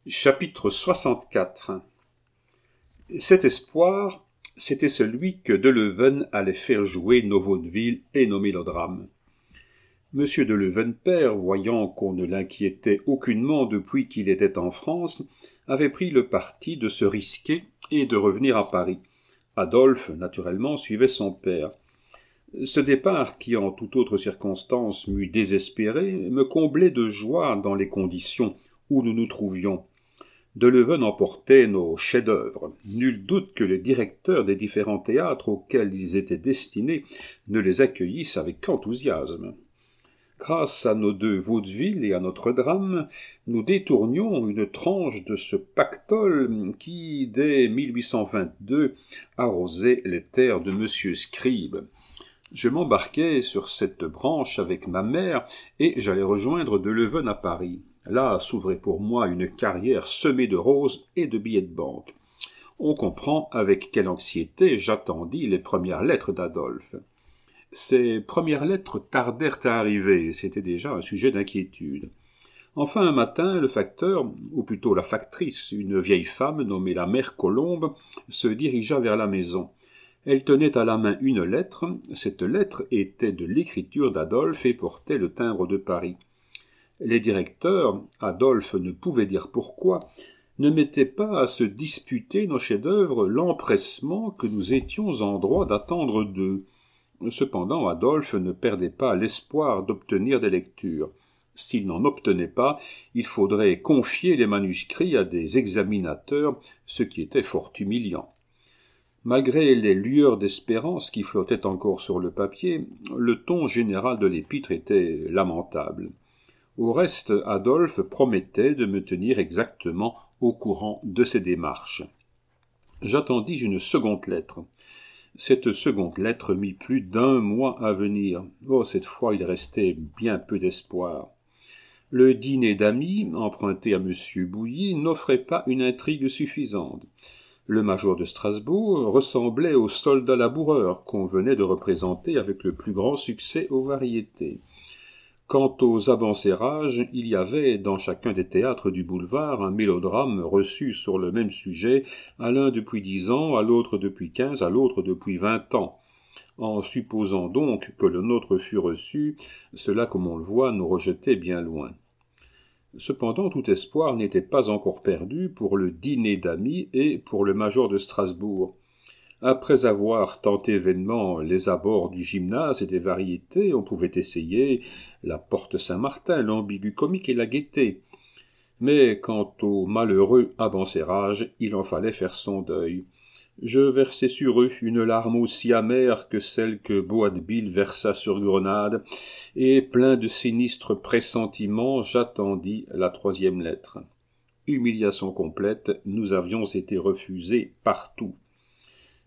Chapitre 64. Cet espoir, c'était celui que Deleven allait faire jouer nos vaudevilles et nos mélodrames. Monsieur Deleven père, voyant qu'on ne l'inquiétait aucunement depuis qu'il était en France, avait pris le parti de se risquer et de revenir à Paris. Adolphe, naturellement, suivait son père. Ce départ, qui en toute autre circonstance m'eût désespéré, me comblait de joie dans les conditions où nous nous trouvions. Deleven emportait nos chefs-d'œuvre. Nul doute que les directeurs des différents théâtres auxquels ils étaient destinés ne les accueillissent avec enthousiasme. Grâce à nos deux vaudevilles et à notre drame, nous détournions une tranche de ce pactole qui, dès 1822, arrosait les terres de Monsieur Scribe. Je m'embarquai sur cette branche avec ma mère et j'allais rejoindre Deleven à Paris. Là s'ouvrait pour moi une carrière semée de roses et de billets de banque. On comprend avec quelle anxiété j'attendis les premières lettres d'Adolphe. Ces premières lettres tardèrent à arriver, c'était déjà un sujet d'inquiétude. Enfin, un matin, le facteur, ou plutôt la factrice, une vieille femme nommée la mère Colombe, se dirigea vers la maison. Elle tenait à la main une lettre. Cette lettre était de l'écriture d'Adolphe et portait le timbre de Paris. Les directeurs, Adolphe ne pouvait dire pourquoi, ne mettaient pas à se disputer nos chefs-d'œuvre l'empressement que nous étions en droit d'attendre d'eux. Cependant, Adolphe ne perdait pas l'espoir d'obtenir des lectures. S'il n'en obtenait pas, il faudrait confier les manuscrits à des examinateurs, ce qui était fort humiliant. Malgré les lueurs d'espérance qui flottaient encore sur le papier, le ton général de l'épître était lamentable. Au reste, Adolphe promettait de me tenir exactement au courant de ses démarches. J'attendis une seconde lettre. Cette seconde lettre mit plus d'un mois à venir. Oh, cette fois, il restait bien peu d'espoir. Le dîner d'amis, emprunté à M. Bouilly, n'offrait pas une intrigue suffisante. Le major de Strasbourg ressemblait au soldat laboureur qu'on venait de représenter avec le plus grand succès aux variétés. Quant aux abencerrages, il y avait dans chacun des théâtres du boulevard un mélodrame reçu sur le même sujet, à l'un depuis 10 ans, à l'autre depuis 15, à l'autre depuis 20 ans. En supposant donc que le nôtre fût reçu, cela, comme on le voit, nous rejetait bien loin. Cependant, tout espoir n'était pas encore perdu pour le dîner d'amis et pour le major de Strasbourg. Après avoir tenté vainement les abords du gymnase et des variétés, on pouvait essayer la Porte Saint-Martin, l'ambigu comique et la gaieté. Mais quant au malheureux abencerrage, il en fallait faire son deuil. Je versai sur eux une larme aussi amère que celle que Boadbil versa sur Grenade, et plein de sinistres pressentiments, j'attendis la troisième lettre. Humiliation complète, nous avions été refusés partout.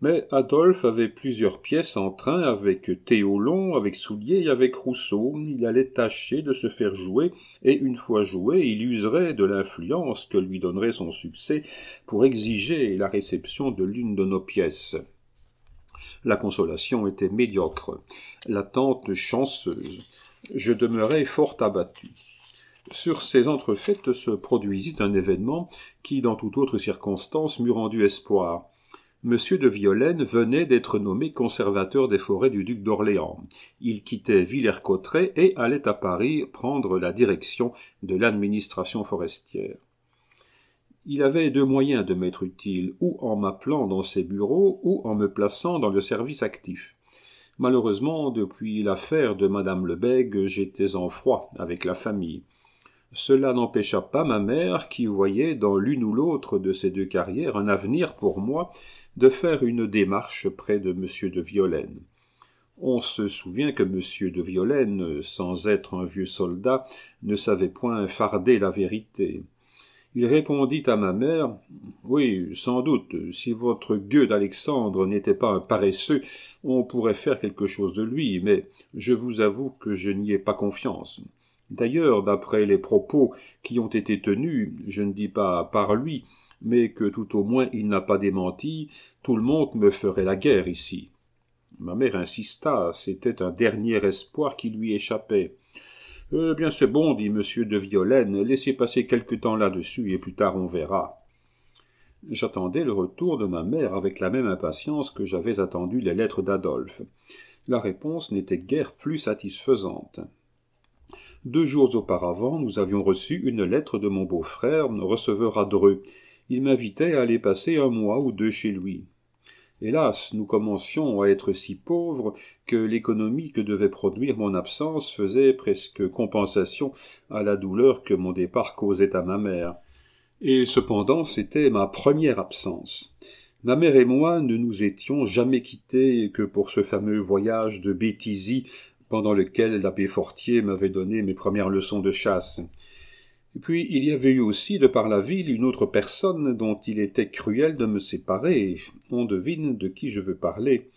Mais Adolphe avait plusieurs pièces en train avec Théolon, avec Soulier et avec Rousseau. Il allait tâcher de se faire jouer, et une fois joué, il userait de l'influence que lui donnerait son succès pour exiger la réception de l'une de nos pièces. La consolation était médiocre, l'attente chanceuse. Je demeurai fort abattu. Sur ces entrefaites se produisit un événement qui, dans toute autre circonstance, m'eût rendu espoir. Monsieur de Violaine venait d'être nommé conservateur des forêts du duc d'Orléans. Il quittait Villers-Cotterêts et allait à Paris prendre la direction de l'administration forestière. Il avait deux moyens de m'être utile, ou en m'appelant dans ses bureaux, ou en me plaçant dans le service actif. Malheureusement, depuis l'affaire de madame Lebègue, j'étais en froid avec la famille. Cela n'empêcha pas ma mère, qui voyait dans l'une ou l'autre de ces deux carrières un avenir pour moi, de faire une démarche près de M. de Violaine. On se souvient que M. de Violaine, sans être un vieux soldat, ne savait point farder la vérité. Il répondit à ma mère « Oui, sans doute, si votre gueux d'Alexandre n'était pas un paresseux, on pourrait faire quelque chose de lui, mais je vous avoue que je n'y ai pas confiance. » D'ailleurs, d'après les propos qui ont été tenus, je ne dis pas par lui, mais que tout au moins il n'a pas démenti, tout le monde me ferait la guerre ici. Ma mère insista, c'était un dernier espoir qui lui échappait. Bien c'est bon, dit monsieur de Violaine, laissez passer quelque temps là-dessus, et plus tard on verra. J'attendais le retour de ma mère avec la même impatience que j'avais attendu les lettres d'Adolphe. La réponse n'était guère plus satisfaisante. 2 jours auparavant, nous avions reçu une lettre de mon beau-frère, receveur à Dreux. Il m'invitait à aller passer 1 mois ou 2 chez lui. Hélas, nous commencions à être si pauvres que l'économie que devait produire mon absence faisait presque compensation à la douleur que mon départ causait à ma mère. Et cependant, c'était ma première absence. Ma mère et moi ne nous étions jamais quittés que pour ce fameux voyage de Béthisy pendant lequel l'abbé Fortier m'avait donné mes premières leçons de chasse. Et puis il y avait eu aussi de par la ville une autre personne dont il était cruel de me séparer. On devine de qui je veux parler.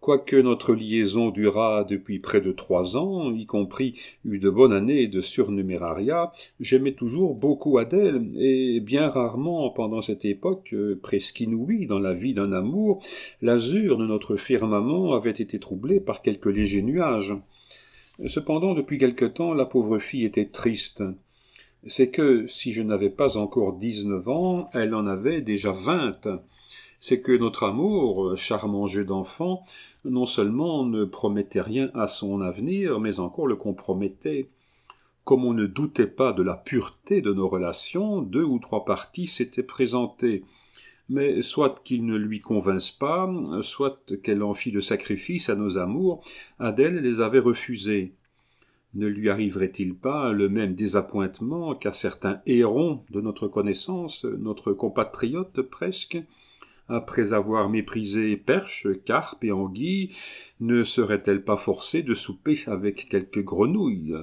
Quoique notre liaison durât depuis près de 3 ans, y compris une bonne année de surnumérariat, j'aimais toujours beaucoup Adèle, et bien rarement pendant cette époque, presque inouïe dans la vie d'un amour, l'azur de notre firmament avait été troublé par quelques légers nuages. Cependant, depuis quelque temps, la pauvre fille était triste. C'est que, si je n'avais pas encore 19 ans, elle en avait déjà 20. C'est que notre amour, charmant jeu d'enfant, non seulement ne promettait rien à son avenir, mais encore le compromettait. Comme on ne doutait pas de la pureté de nos relations, 2 ou 3 parties s'étaient présentées. Mais soit qu'ils ne lui convinssent pas, soit qu'elle en fit le sacrifice à nos amours, Adèle les avait refusés. Ne lui arriverait-il pas le même désappointement qu'à certains hérons de notre connaissance, notre compatriote presque? Après avoir méprisé perche, carpe et anguille, ne serait-elle pas forcée de souper avec quelques grenouilles?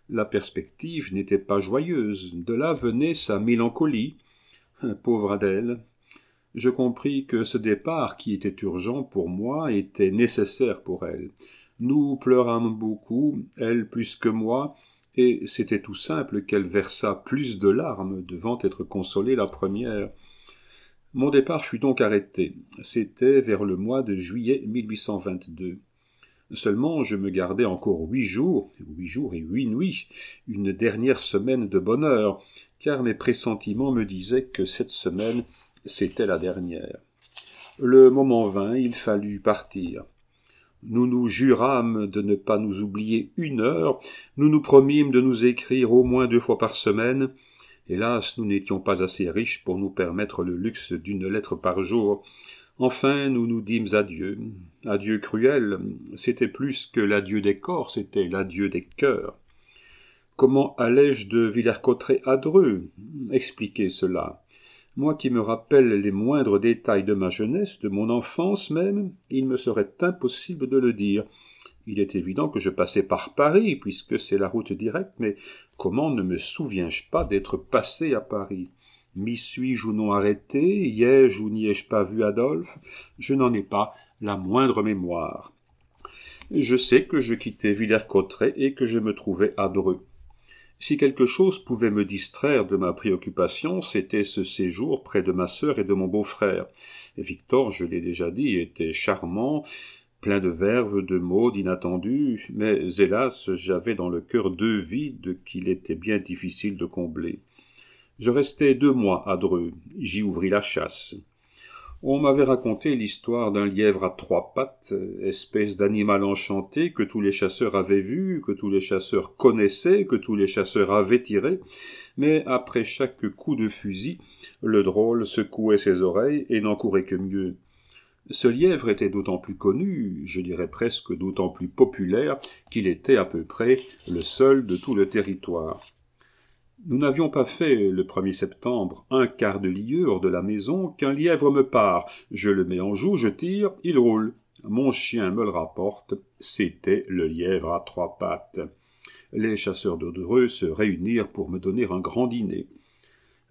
La perspective n'était pas joyeuse, de là venait sa mélancolie. Pauvre Adèle! Je compris que ce départ, qui était urgent pour moi, était nécessaire pour elle. Nous pleurâmes beaucoup, elle plus que moi, et c'était tout simple qu'elle versât plus de larmes devant être consolée la première. Mon départ fut donc arrêté. C'était vers le mois de juillet 1822. Seulement, je me gardais encore 8 jours et 8 nuits, une dernière semaine de bonheur, car mes pressentiments me disaient que cette semaine, c'était la dernière. Le moment vint, il fallut partir. Nous nous jurâmes de ne pas nous oublier 1 heure, nous nous promîmes de nous écrire au moins 2 fois par semaine. Hélas, nous n'étions pas assez riches pour nous permettre le luxe d'une lettre par jour. Enfin, nous nous dîmes adieu. Adieu cruel, c'était plus que l'adieu des corps, c'était l'adieu des cœurs. Comment allais-je de Villers-Cotterêts à Dreux? Expliquez cela. Moi qui me rappelle les moindres détails de ma jeunesse, de mon enfance même, il me serait impossible de le dire. Il est évident que je passais par Paris, puisque c'est la route directe, mais comment ne me souviens-je pas d'être passé à Paris? M'y suis-je ou non arrêté? Y ai-je ou n'y ai-je pas vu Adolphe? Je n'en ai pas la moindre mémoire. Je sais que je quittais Villers-Cotterêts et que je me trouvais à Dreux. Si quelque chose pouvait me distraire de ma préoccupation, c'était ce séjour près de ma sœur et de mon beau-frère. Victor, je l'ai déjà dit, était charmant, plein de verve, de mots, d'inattendus, mais hélas, j'avais dans le cœur 2 vides qu'il était bien difficile de combler. Je restai 2 mois à Dreux, j'y ouvris la chasse. On m'avait raconté l'histoire d'un lièvre à 3 pattes, espèce d'animal enchanté que tous les chasseurs avaient vu, que tous les chasseurs connaissaient, que tous les chasseurs avaient tiré, mais après chaque coup de fusil, le drôle secouait ses oreilles et n'en courait que mieux. Ce lièvre était d'autant plus connu, je dirais presque d'autant plus populaire, qu'il était à peu près le seul de tout le territoire. Nous n'avions pas fait, le 1er septembre, 1/4 de lieue hors de la maison, qu'un lièvre me part. Je le mets en joue, je tire, il roule. Mon chien me le rapporte, c'était le lièvre à 3 pattes. Les chasseurs de Dreux se réunirent pour me donner un grand dîner.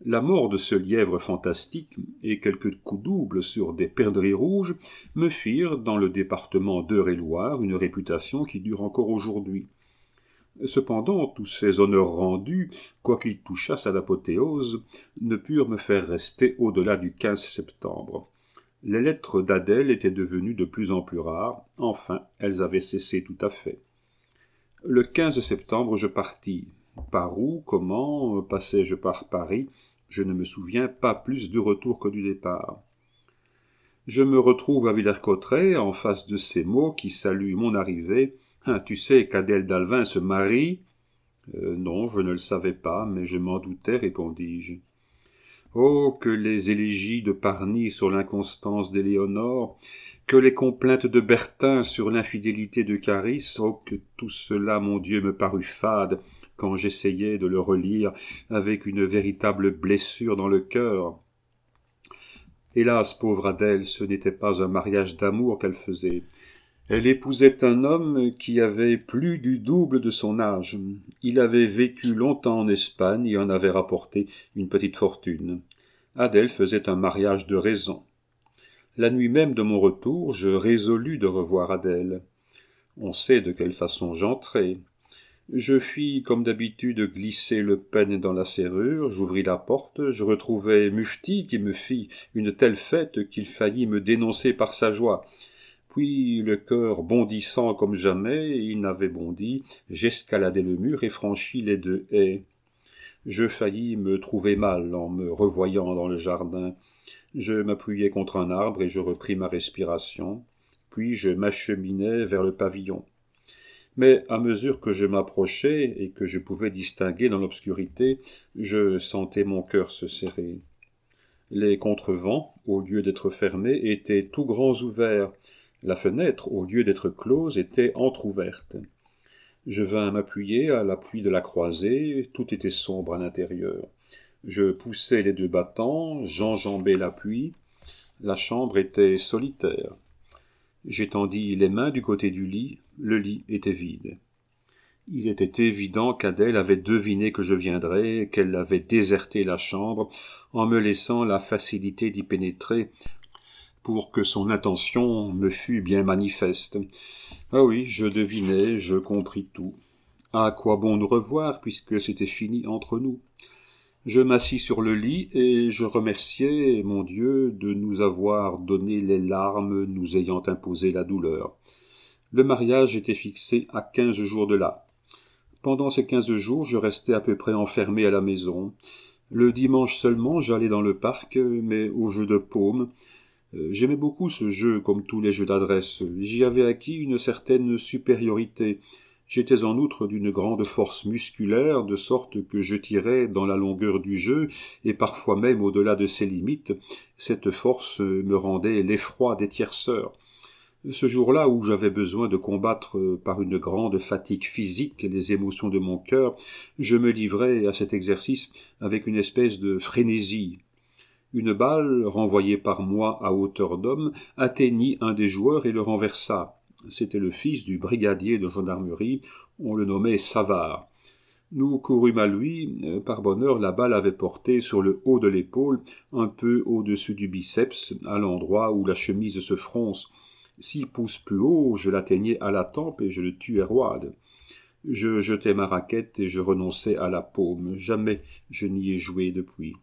La mort de ce lièvre fantastique et quelques coups doubles sur des perdrix rouges me firent, dans le département d'Eure-et-Loir, une réputation qui dure encore aujourd'hui. Cependant, tous ces honneurs rendus, quoiqu'ils touchassent à l'apothéose, ne purent me faire rester au-delà du 15 septembre. Les lettres d'Adèle étaient devenues de plus en plus rares, enfin, elles avaient cessé tout à fait. Le 15 septembre, je partis. Par où, comment, passai-je par Paris? Je ne me souviens pas plus du retour que du départ. Je me retrouve à Villers-Cotterêts, en face de ces mots qui saluent mon arrivée. « Ah, tu sais qu'Adèle d'Alvin se marie ?» Non, je ne le savais pas, mais je m'en doutais, répondis-je. Oh, que les élégies de Parny sur l'inconstance d'Éléonore, que les complaintes de Bertin sur l'infidélité de Carys, oh, que tout cela, mon Dieu, me parut fade quand j'essayais de le relire avec une véritable blessure dans le cœur. Hélas, pauvre Adèle, ce n'était pas un mariage d'amour qu'elle faisait. Elle épousait un homme qui avait plus du double de son âge. Il avait vécu longtemps en Espagne et en avait rapporté une petite fortune. Adèle faisait un mariage de raison. La nuit même de mon retour, je résolus de revoir Adèle. On sait de quelle façon j'entrai. Je fis, comme d'habitude, glisser le peigne dans la serrure, j'ouvris la porte, je retrouvai Mufti qui me fit une telle fête qu'il faillit me dénoncer par sa joie. Puis, le cœur bondissant comme jamais, il n'avait bondi, j'escaladai le mur et franchis les 2 haies. Je faillis me trouver mal en me revoyant dans le jardin. Je m'appuyai contre un arbre et je repris ma respiration. Puis je m'acheminai vers le pavillon. Mais à mesure que je m'approchais et que je pouvais distinguer dans l'obscurité, je sentais mon cœur se serrer. Les contrevents, au lieu d'être fermés, étaient tout grands ouverts. La fenêtre, au lieu d'être close, était entr'ouverte. Je vins m'appuyer à l'appui de la croisée, tout était sombre à l'intérieur. Je poussai les 2 battants, j'enjambai l'appui. La chambre était solitaire. J'étendis les mains du côté du lit, le lit était vide. Il était évident qu'Adèle avait deviné que je viendrais, qu'elle avait déserté la chambre, en me laissant la facilité d'y pénétrer, pour que son intention me fût bien manifeste. Ah oui, je devinai, je compris tout. À quoi bon nous revoir, puisque c'était fini entre nous? Je m'assis sur le lit, et je remerciai, mon Dieu, de nous avoir donné les larmes nous ayant imposé la douleur. Le mariage était fixé à 15 jours de là. Pendant ces 15 jours, je restai à peu près enfermé à la maison. Le dimanche seulement, j'allais dans le parc, mais au jeu de paume. J'aimais beaucoup ce jeu, comme tous les jeux d'adresse. J'y avais acquis une certaine supériorité. J'étais en outre d'une grande force musculaire, de sorte que je tirais dans la longueur du jeu, et parfois même au-delà de ses limites. Cette force me rendait l'effroi des tierceurs. Ce jour-là où j'avais besoin de combattre par une grande fatigue physique les émotions de mon cœur, je me livrais à cet exercice avec une espèce de frénésie. Une balle, renvoyée par moi à hauteur d'homme, atteignit un des joueurs et le renversa. C'était le fils du brigadier de gendarmerie, on le nommait Savard. Nous courûmes à lui, par bonheur la balle avait porté sur le haut de l'épaule, un peu au-dessus du biceps, à l'endroit où la chemise se fronce. 6 pouces plus haut, je l'atteignais à la tempe et je le tuai roide. Je jetai ma raquette et je renonçai à la paume. Jamais je n'y ai joué depuis.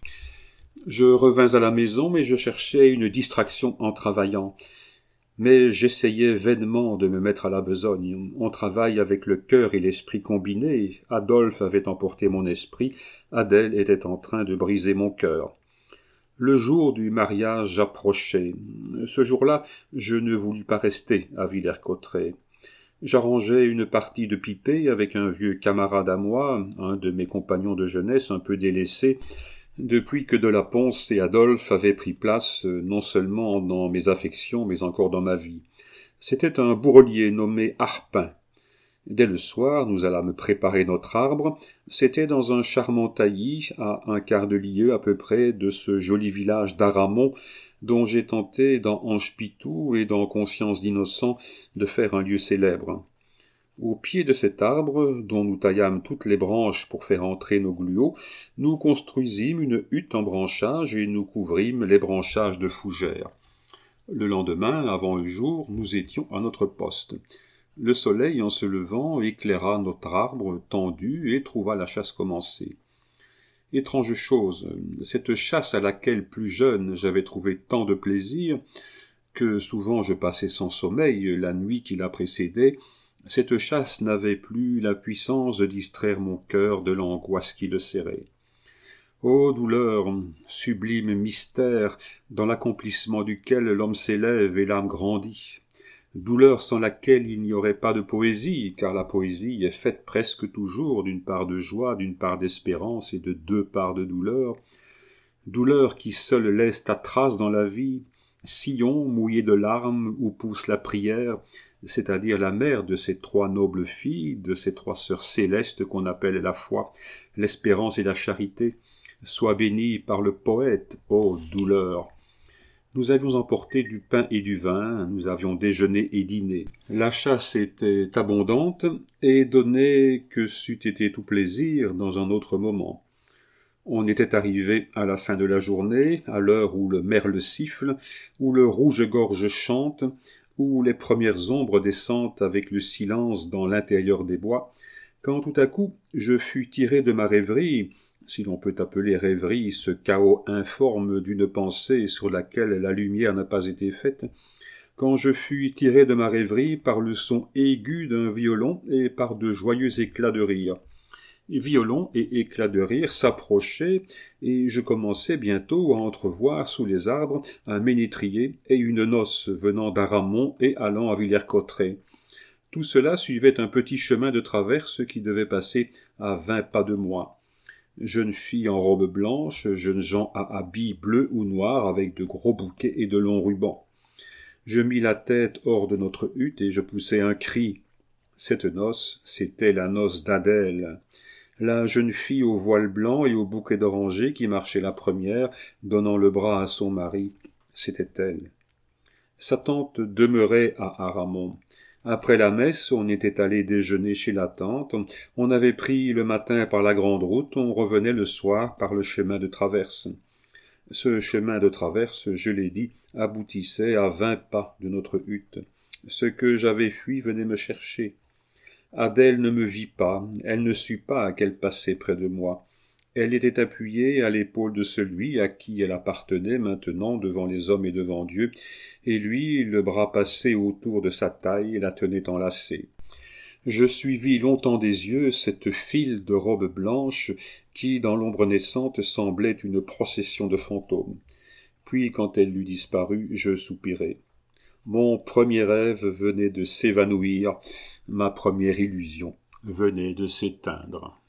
Je revins à la maison, mais je cherchais une distraction en travaillant. Mais j'essayais vainement de me mettre à la besogne. On travaille avec le cœur et l'esprit combinés. Adolphe avait emporté mon esprit, Adèle était en train de briser mon cœur. Le jour du mariage approchait. Ce jour-là, je ne voulus pas rester à Villers-Cotterêts. J'arrangeais une partie de pipée avec un vieux camarade à moi, un de mes compagnons de jeunesse un peu délaissé, depuis que Delaponce et Adolphe avaient pris place non seulement dans mes affections, mais encore dans ma vie. C'était un bourrelier nommé Arpin. Dès le soir, nous allâmes préparer notre arbre. C'était dans un charmant taillis, à 1/4 de lieue à peu près de ce joli village d'Aramon, dont j'ai tenté dans Ange-Pitou et dans Conscience d'innocent de faire un lieu célèbre. Au pied de cet arbre, dont nous taillâmes toutes les branches pour faire entrer nos gluaux, nous construisîmes une hutte en branchage et nous couvrîmes les branchages de fougères. Le lendemain, avant le jour, nous étions à notre poste. Le soleil, en se levant, éclaira notre arbre tendu et trouva la chasse commencée. Étrange chose, cette chasse à laquelle, plus jeune, j'avais trouvé tant de plaisir, que souvent je passais sans sommeil la nuit qui la précédait, Cette chasse n'avait plus la puissance de distraire mon cœur de l'angoisse qui le serrait. Ô douleur, sublime mystère, dans l'accomplissement duquel l'homme s'élève et l'âme grandit. Douleur sans laquelle il n'y aurait pas de poésie, car la poésie est faite presque toujours d'une part de joie, d'une part d'espérance et de deux parts de douleur. Douleur qui seule laisse ta trace dans la vie, sillon mouillé de larmes où pousse la prière, c'est-à-dire la mère de ces trois nobles filles, de ces trois sœurs célestes qu'on appelle la foi, l'espérance et la charité. Sois bénie par le poète, ô douleur. Nous avions emporté du pain et du vin, nous avions déjeuné et dîné. La chasse était abondante et donnait que c'eût été tout plaisir dans un autre moment. On était arrivé à la fin de la journée, à l'heure où le merle siffle, où le rouge-gorge chante, où les premières ombres descendent avec le silence dans l'intérieur des bois, quand tout à coup je fus tiré de ma rêverie, si l'on peut appeler rêverie ce chaos informe d'une pensée sur laquelle la lumière n'a pas été faite, quand je fus tiré de ma rêverie par le son aigu d'un violon et par de joyeux éclats de rire. Violon et éclats de rire s'approchaient, et je commençais bientôt à entrevoir sous les arbres un ménétrier et une noce venant d'Aramon et allant à Villers-Cotterêts. Tout cela suivait un petit chemin de traverse qui devait passer à 20 pas de moi. Jeunes filles en robe blanche, jeunes gens à habits bleus ou noirs avec de gros bouquets et de longs rubans. Je mis la tête hors de notre hutte et je poussai un cri. Cette noce, c'était la noce d'Adèle. La jeune fille au voile blanc et au bouquet d'oranger qui marchait la première, donnant le bras à son mari, c'était elle. Sa tante demeurait à Aramon. Après la messe, on était allé déjeuner chez la tante, on avait pris le matin par la grande route, on revenait le soir par le chemin de traverse. Ce chemin de traverse, je l'ai dit, aboutissait à 20 pas de notre hutte. Ce que j'avais fui venait me chercher. Adèle ne me vit pas, elle ne sut pas qu'elle passait près de moi. Elle était appuyée à l'épaule de celui à qui elle appartenait maintenant devant les hommes et devant Dieu, et lui, le bras passé autour de sa taille, la tenait enlacée. Je suivis longtemps des yeux cette file de robes blanches qui, dans l'ombre naissante, semblait une procession de fantômes. Puis, quand elle eut disparu, je soupirai. Mon premier rêve venait de s'évanouir, ma première illusion venait de s'éteindre.